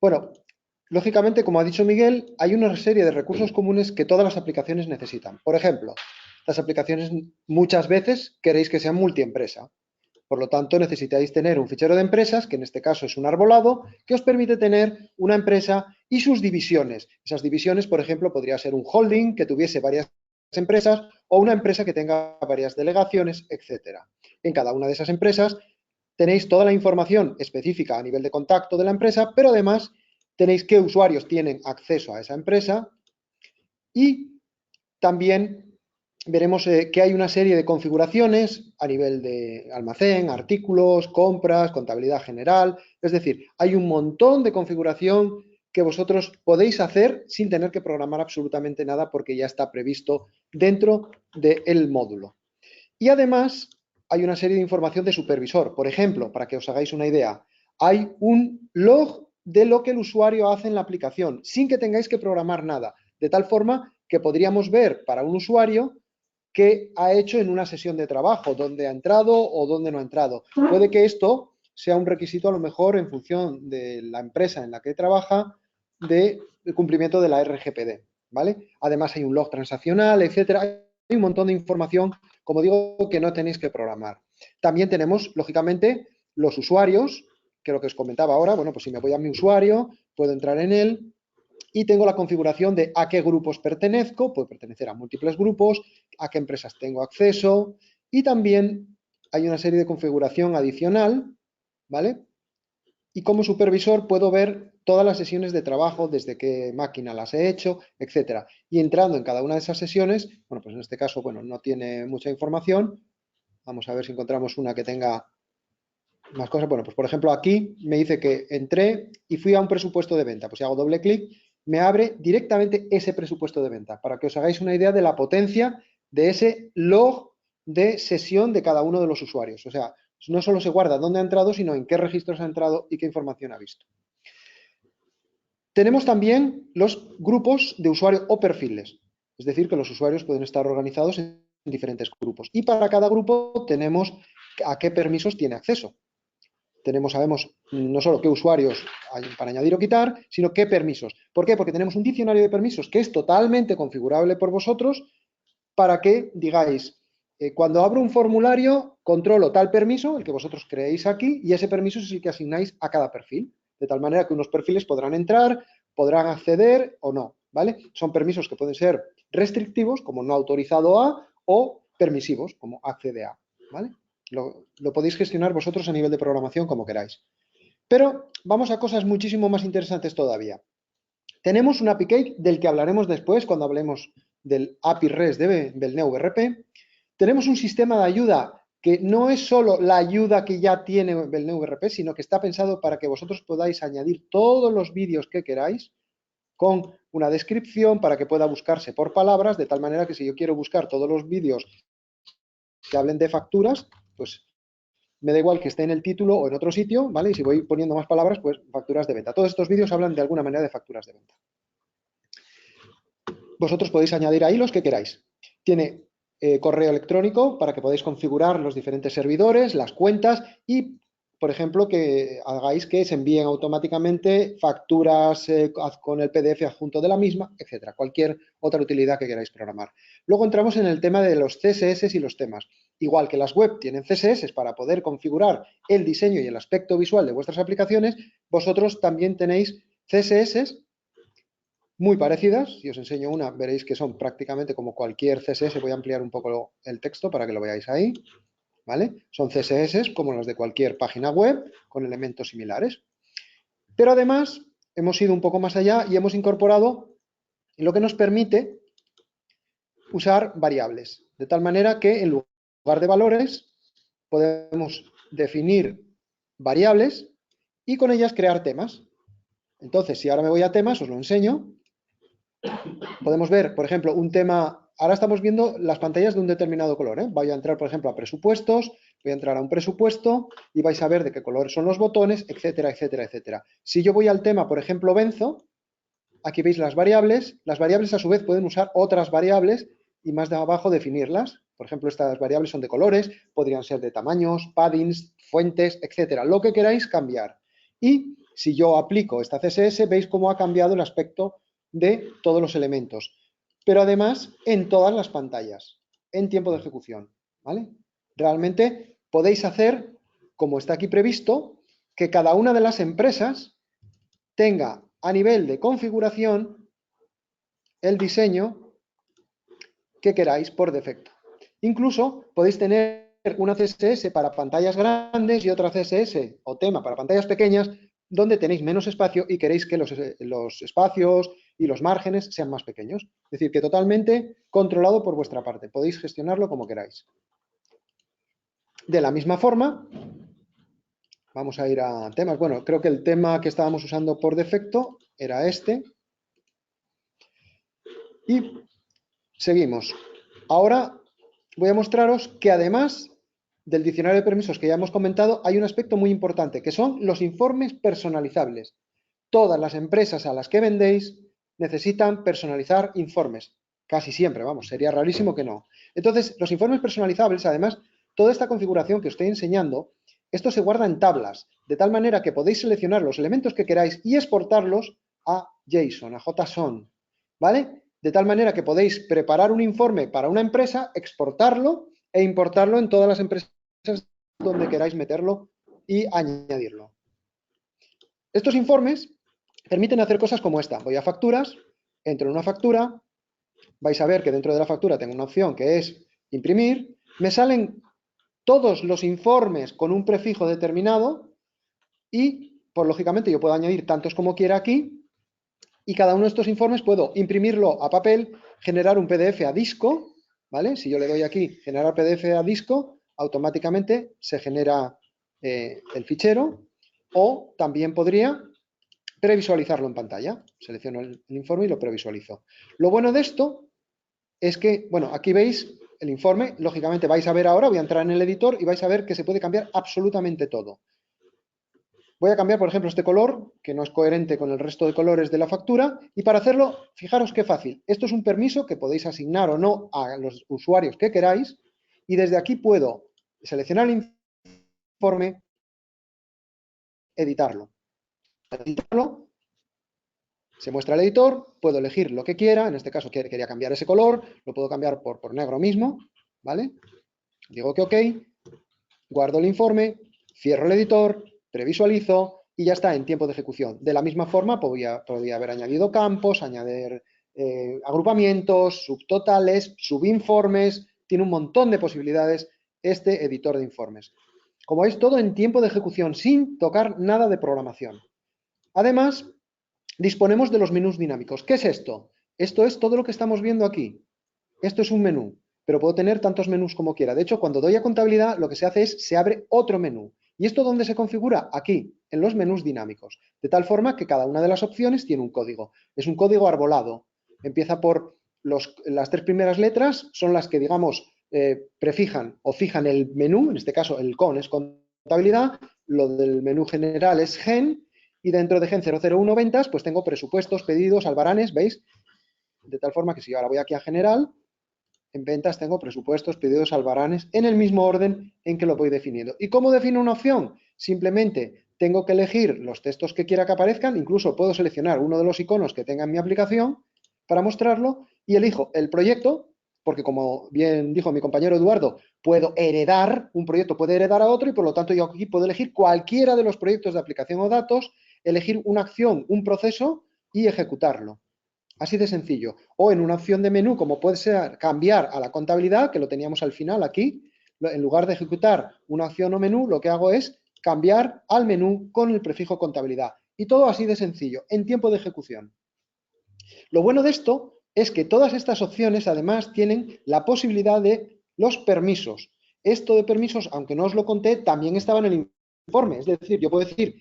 Bueno, lógicamente, como ha dicho Miguel, hay una serie de recursos comunes que todas las aplicaciones necesitan. Por ejemplo, las aplicaciones muchas veces queréis que sean multiempresa. Por lo tanto, necesitáis tener un fichero de empresas, que en este caso es un arbolado, que os permite tener una empresa y sus divisiones. Esas divisiones, por ejemplo, podría ser un holding que tuviese varias empresas o una empresa que tenga varias delegaciones, etcétera. En cada una de esas empresas tenéis toda la información específica a nivel de contacto de la empresa, pero además tenéis qué usuarios tienen acceso a esa empresa y también veremos que hay una serie de configuraciones a nivel de almacén, artículos, compras, contabilidad general. Es decir, hay un montón de configuración que vosotros podéis hacer sin tener que programar absolutamente nada porque ya está previsto dentro del módulo. Y además hay una serie de información de supervisor. Por ejemplo, para que os hagáis una idea, hay un log de lo que el usuario hace en la aplicación sin que tengáis que programar nada. De tal forma que podríamos ver para un usuario qué ha hecho en una sesión de trabajo, dónde ha entrado o dónde no ha entrado. Puede que esto sea un requisito a lo mejor en función de la empresa en la que trabaja de cumplimiento de la RGPD, ¿vale? Además hay un log transaccional, etcétera. Hay un montón de información, como digo, que no tenéis que programar. También tenemos, lógicamente, los usuarios, que es lo que os comentaba ahora. Bueno, pues si me voy a mi usuario, puedo entrar en él, y tengo la configuración de a qué grupos pertenezco, puedo pertenecer a múltiples grupos, a qué empresas tengo acceso y también hay una serie de configuración adicional, ¿vale? Y como supervisor puedo ver todas las sesiones de trabajo, desde qué máquina las he hecho, etcétera. Y entrando en cada una de esas sesiones, bueno, pues en este caso, bueno, no tiene mucha información. Vamos a ver si encontramos una que tenga más cosas. Bueno, pues por ejemplo aquí me dice que entré y fui a un presupuesto de venta. Pues si hago doble clic, me abre directamente ese presupuesto de venta, para que os hagáis una idea de la potencia de ese log de sesión de cada uno de los usuarios. O sea, no solo se guarda dónde ha entrado, sino en qué registros ha entrado y qué información ha visto. Tenemos también los grupos de usuario o perfiles, es decir, que los usuarios pueden estar organizados en diferentes grupos. Y para cada grupo tenemos a qué permisos tiene acceso. Sabemos no solo qué usuarios hay para añadir o quitar, sino qué permisos. ¿Por qué? Porque tenemos un diccionario de permisos que es totalmente configurable por vosotros para que digáis, cuando abro un formulario, controlo tal permiso, el que vosotros creéis aquí, y ese permiso es el que asignáis a cada perfil. De tal manera que unos perfiles podrán entrar, podrán acceder o no, ¿vale? Son permisos que pueden ser restrictivos, como no autorizado a, o permisivos, como accede a, ¿vale? Lo podéis gestionar vosotros a nivel de programación como queráis. Pero vamos a cosas muchísimo más interesantes todavía. Tenemos un API Key del que hablaremos después cuando hablemos del API REST del NeoRP. Tenemos un sistema de ayuda que no es solo la ayuda que ya tiene el NeoRP, sino que está pensado para que vosotros podáis añadir todos los vídeos que queráis con una descripción para que pueda buscarse por palabras, de tal manera que si yo quiero buscar todos los vídeos que hablen de facturas, pues me da igual que esté en el título o en otro sitio, ¿vale? Y si voy poniendo más palabras, pues facturas de venta. Todos estos vídeos hablan de alguna manera de facturas de venta. Vosotros podéis añadir ahí los que queráis. Tiene correo electrónico para que podáis configurar los diferentes servidores, las cuentas y, por ejemplo, que hagáis que se envíen automáticamente facturas con el PDF adjunto de la misma, etcétera. Cualquier otra utilidad que queráis programar. Luego entramos en el tema de los CSS y los temas. Igual que las web tienen CSS para poder configurar el diseño y el aspecto visual de vuestras aplicaciones, vosotros también tenéis CSS muy parecidas. Si os enseño una, veréis que son prácticamente como cualquier CSS. Voy a ampliar un poco el texto para que lo veáis ahí, ¿vale? Son CSS como los de cualquier página web, con elementos similares. Pero además, hemos ido un poco más allá y hemos incorporado lo que nos permite usar variables, de tal manera que en lugar de valores podemos definir variables y con ellas crear temas. Entonces, si ahora me voy a temas, os lo enseño. Podemos ver, por ejemplo, un tema. Ahora estamos viendo las pantallas de un determinado color, ¿eh? Voy a entrar, por ejemplo, a presupuestos, voy a entrar a un presupuesto y vais a ver de qué color son los botones, etcétera, etcétera, etcétera. Si yo voy al tema, por ejemplo, benzo, aquí veis las variables a su vez pueden usar otras variables y más de abajo definirlas. Por ejemplo, estas variables son de colores, podrían ser de tamaños, paddings, fuentes, etcétera, lo que queráis cambiar. Y Si yo aplico esta CSS, veis cómo ha cambiado el aspecto de todos los elementos. Pero además en todas las pantallas, en tiempo de ejecución, ¿vale? Realmente podéis hacer, como está aquí previsto, que cada una de las empresas tenga a nivel de configuración el diseño que queráis por defecto. Incluso podéis tener una CSS para pantallas grandes y otra CSS o tema para pantallas pequeñas donde tenéis menos espacio y queréis que los espacios y los márgenes sean más pequeños. Es decir, que totalmente controlado por vuestra parte. Podéis gestionarlo como queráis. De la misma forma, vamos a ir a temas. Bueno, creo que el tema que estábamos usando por defecto era este. Y seguimos. Ahora voy a mostraros que además del diccionario de permisos que ya hemos comentado, hay un aspecto muy importante, que son los informes personalizables. Todas las empresas a las que vendéis necesitan personalizar informes. Casi siempre, vamos, sería rarísimo que no. Entonces, los informes personalizables, además, toda esta configuración que os estoy enseñando, esto se guarda en tablas, de tal manera que podéis seleccionar los elementos que queráis y exportarlos a JSON, a JSON, ¿vale? De tal manera que podéis preparar un informe para una empresa, exportarlo e importarlo en todas las empresas donde queráis meterlo y añadirlo. Estos informes permiten hacer cosas como esta. Voy a facturas, entro en una factura, vais a ver que dentro de la factura tengo una opción que es imprimir, me salen todos los informes con un prefijo determinado y, pues lógicamente, yo puedo añadir tantos como quiera aquí y cada uno de estos informes puedo imprimirlo a papel, generar un PDF a disco, ¿vale? Si yo le doy aquí generar PDF a disco, automáticamente se genera el fichero, o también podría previsualizarlo en pantalla. Selecciono el informe y lo previsualizo. Lo bueno de esto es que, bueno, aquí veis el informe, lógicamente vais a ver ahora, voy a entrar en el editor y vais a ver que se puede cambiar absolutamente todo. Voy a cambiar, por ejemplo, este color, que no es coherente con el resto de colores de la factura, y para hacerlo, fijaros qué fácil. Esto es un permiso que podéis asignar o no a los usuarios que queráis, y desde aquí puedo seleccionar el informe, editarlo. Editarlo, se muestra el editor, puedo elegir lo que quiera, en este caso quería cambiar ese color, lo puedo cambiar por negro mismo, ¿vale? Digo que ok, guardo el informe, cierro el editor, previsualizo y ya está en tiempo de ejecución. De la misma forma podría haber añadido campos, añadir agrupamientos, subtotales, subinformes, tiene un montón de posibilidades este editor de informes. Como veis, todo en tiempo de ejecución, sin tocar nada de programación. Además, disponemos de los menús dinámicos. ¿Qué es esto? Esto es todo lo que estamos viendo aquí. Esto es un menú, pero puedo tener tantos menús como quiera. De hecho, cuando doy a contabilidad, lo que se hace es, se abre otro menú. ¿Y esto dónde se configura? Aquí, en los menús dinámicos. De tal forma que cada una de las opciones tiene un código. Es un código arbolado. Empieza por las tres primeras letras, son las que, digamos, prefijan o fijan el menú, en este caso el con es contabilidad, lo del menú general es gen, y dentro de gen 001 ventas, pues tengo presupuestos, pedidos, albaranes, ¿veis? De tal forma que si ahora voy aquí a general, en ventas tengo presupuestos, pedidos, albaranes, en el mismo orden en que lo voy definiendo. ¿Y cómo defino una opción? Simplemente tengo que elegir los textos que quiera que aparezcan, incluso puedo seleccionar uno de los iconos que tenga en mi aplicación para mostrarlo y elijo el proyecto, porque como bien dijo mi compañero Eduardo, puedo heredar, un proyecto puede heredar a otro y por lo tanto yo aquí puedo elegir cualquiera de los proyectos de aplicación o datos, elegir una acción, un proceso y ejecutarlo. Así de sencillo. O en una opción de menú, como puede ser cambiar a la contabilidad, que lo teníamos al final aquí, en lugar de ejecutar una acción o menú, lo que hago es cambiar al menú con el prefijo contabilidad. Y todo así de sencillo, en tiempo de ejecución. Lo bueno de esto es que todas estas opciones además tienen la posibilidad de los permisos. Esto de permisos, aunque no os lo conté, también estaba en el informe. Es decir, yo puedo decir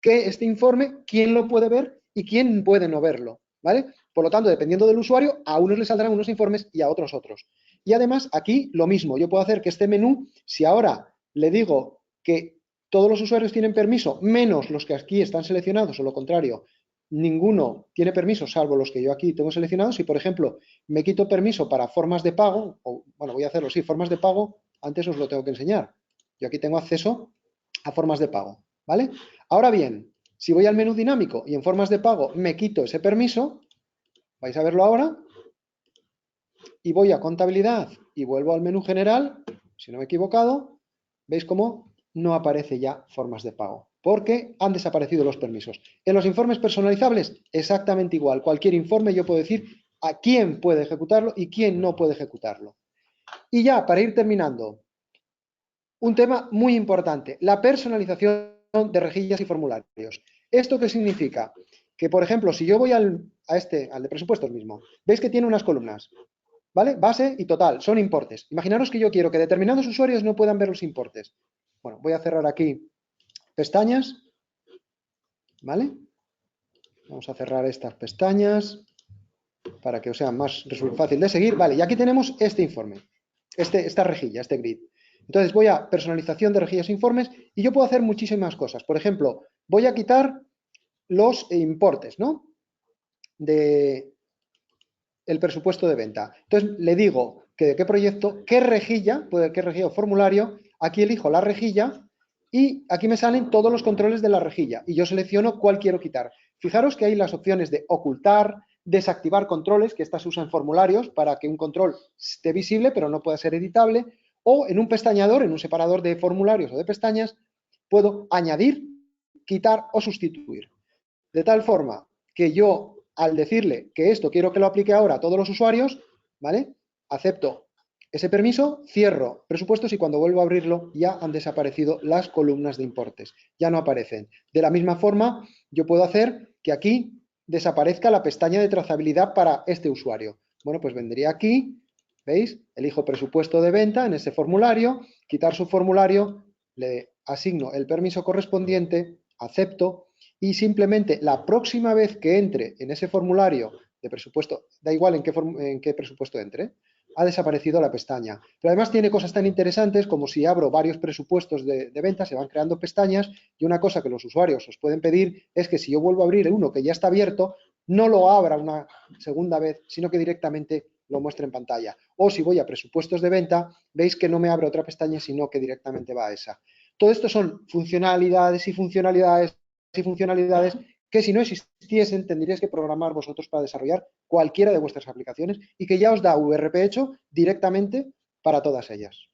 que este informe, quién lo puede ver y quién puede no verlo, ¿vale? Por lo tanto, dependiendo del usuario, a unos le saldrán unos informes y a otros otros. Y además, aquí lo mismo, yo puedo hacer que este menú, si ahora le digo que todos los usuarios tienen permiso, menos los que aquí están seleccionados, o lo contrario, ninguno tiene permiso, salvo los que yo aquí tengo seleccionados. Si, por ejemplo, me quito permiso para formas de pago, o bueno, voy a hacerlo, sí, formas de pago, antes os lo tengo que enseñar. Yo aquí tengo acceso a formas de pago, ¿vale? Ahora bien, Si voy al menú dinámico y en formas de pago me quito ese permiso, vais a verlo ahora, y voy a contabilidad y vuelvo al menú general, si no me he equivocado, veis cómo no aparece ya formas de pago, porque han desaparecido los permisos. En los informes personalizables, exactamente igual. Cualquier informe yo puedo decir a quién puede ejecutarlo y quién no puede ejecutarlo. Y ya, para ir terminando, un tema muy importante, la personalización de rejillas y formularios. ¿Esto qué significa? Que, por ejemplo, si yo voy al de presupuestos mismo, veis que tiene unas columnas, ¿vale? Base y total, son importes. Imaginaros que yo quiero que determinados usuarios no puedan ver los importes. Bueno, voy a cerrar aquí pestañas, ¿vale? Vamos a cerrar estas pestañas para que os sea más fácil de seguir. Vale, y aquí tenemos este informe, esta rejilla, este grid. Entonces voy a personalización de rejillas e informes y yo puedo hacer muchísimas cosas. Por ejemplo, voy a quitar los importes, ¿no? De el presupuesto de venta. Entonces le digo que de qué proyecto, qué rejilla o formulario, aquí elijo la rejilla y aquí me salen todos los controles de la rejilla y yo selecciono cuál quiero quitar. Fijaros que hay las opciones de ocultar, desactivar controles, que estas se usan en formularios para que un control esté visible pero no pueda ser editable, o en un pestañador, en un separador de formularios o de pestañas, puedo añadir, quitar o sustituir. De tal forma que yo, al decirle que esto quiero que lo aplique ahora a todos los usuarios, ¿vale? Acepto ese permiso, cierro presupuestos y cuando vuelvo a abrirlo ya han desaparecido las columnas de importes, ya no aparecen. De la misma forma, yo puedo hacer que aquí desaparezca la pestaña de trazabilidad para este usuario. Bueno, pues vendría aquí, ¿veis? Elijo presupuesto de venta en ese formulario, quitar su formulario, le asigno el permiso correspondiente, acepto y simplemente la próxima vez que entre en ese formulario de presupuesto, da igual en qué presupuesto entre, ha desaparecido la pestaña. Pero además tiene cosas tan interesantes como si abro varios presupuestos de venta, se van creando pestañas y una cosa que los usuarios os pueden pedir es que si yo vuelvo a abrir uno que ya está abierto, no lo abra una segunda vez, sino que directamente lo muestre en pantalla. O si voy a presupuestos de venta, veis que no me abre otra pestaña, sino que directamente va a esa. Todo esto son funcionalidades y funcionalidades que si no existiesen tendríais que programar vosotros para desarrollar cualquiera de vuestras aplicaciones y que ya os da VRP hecho directamente para todas ellas.